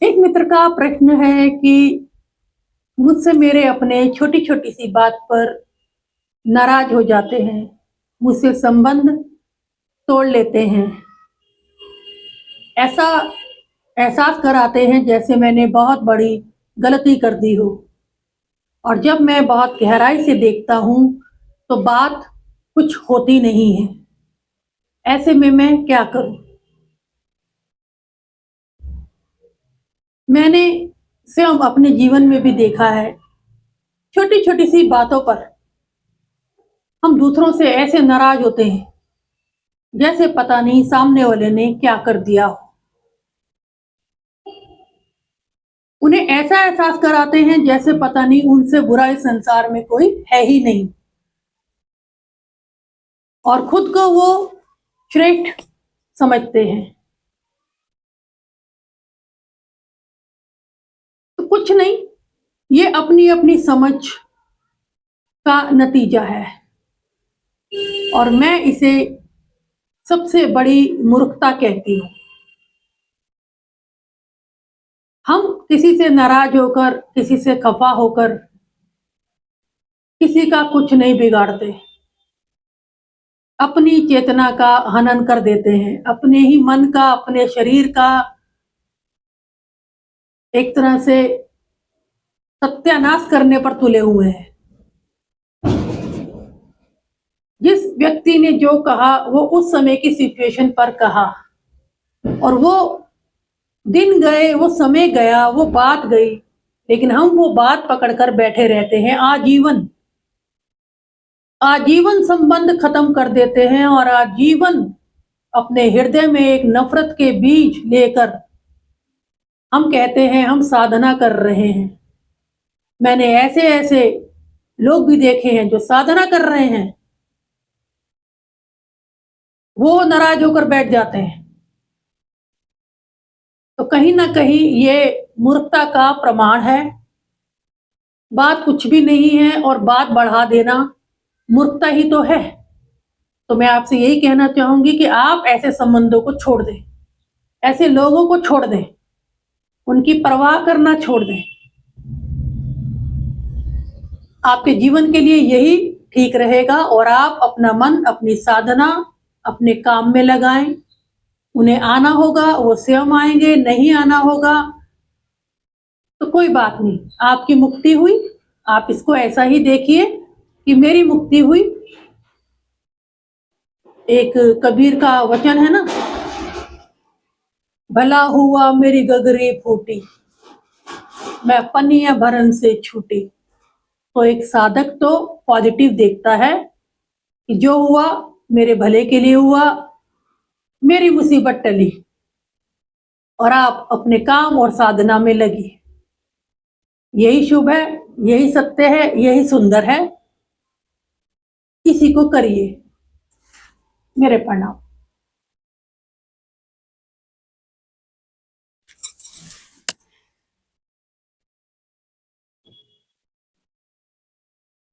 एक मित्र का प्रश्न है कि मुझसे मेरे अपने छोटी-छोटी सी बात पर नाराज़ हो जाते हैं, मुझसे संबंध तोड़ लेते हैं। ऐसा एहसास कराते हैं जैसे मैंने बहुत बड़ी गलती कर दी हो और जब मैं बहुत गहराई से देखता हूँ, तो बात कुछ होती नहीं है। ऐसे में मैं क्या करूँ? मैंने स्वयं अपने जीवन में भी देखा है, छोटी-छोटी सी बातों पर हम दूसरों से ऐसे नाराज़ होते हैं, जैसे पता नहीं सामने वाले ने क्या कर दिया हो। उन्हें ऐसा एहसास कराते हैं जैसे पता नहीं उनसे बुरा इस संसार में कोई है ही नहीं और खुद को वो श्रेष्ठ समझते हैं। तो कुछ नहीं, ये अपनी-अपनी समझ का नतीजा है और मैं इसे सबसे बड़ी मूर्खता कहती हूँ। हम किसी से नाराज़ होकर, किसी से खफ़ा होकर, किसी का कुछ नहीं बिगाड़ते। अपनी चेतना का हनन कर देते हैं, अपने ही मन का, अपने शरीर का एक तरह से सत्यानाश करने पर तुले हुए हैं। जिस व्यक्ति ने जो कहा, वो उस समय की सिचुएशन पर कहा और वो दिन गए, वो समय गया, वो बात गई, लेकिन हम वो बात पकड़कर बैठे रहते हैं आजीवन। आजीवन संबंध खत्म कर देते हैं और आजीवन अपने हृदय में एक नफ़रत के बीज लेकर हम कहते हैं हम साधना कर रहे हैं। मैंने ऐसे-ऐसे लोग भी देखे हैं जो साधना कर रहे हैं, वो नाराज़ होकर बैठ जाते हैं। तो कहीं न कहीं ये मूर्खता का प्रमाण है। बात कुछ भी नहीं है और बात बढ़ा देना मूर्खता ही तो है। तो मैं आपसे यही कहना चाहूँगी कि आप ऐसे संबंधों को छोड़ दें, ऐसे लोगों को छोड़ दें, उनकी परवाह करना छोड़ दें। आपके जीवन के लिए यही ठीक रहेगा और आप अपना मन, अपनी साधना, अपने काम में लगाएँ। उन्हें आना होगा, वो स्वयं आएँगे, नहीं आना होगा तो कोई बात नहीं, आपकी मुक्ति हुई। आप इसको ऐसा ही देखिए कि मेरी मुक्ति हुई। एक कबीर का वचन है ना, भला हुआ मेरी गगरी फूटी, मैं पनिया भरन से छूटी। तो एक साधक तो पॉजिटिव देखता है कि जो हुआ मेरे भले के लिए हुआ, मेरी मुसीबत टली और आप अपने काम और साधना में लगी। यही शुभ है, यही सत्य है, यही सुंदर है। इसी को करिए। मेरे प्रणाम।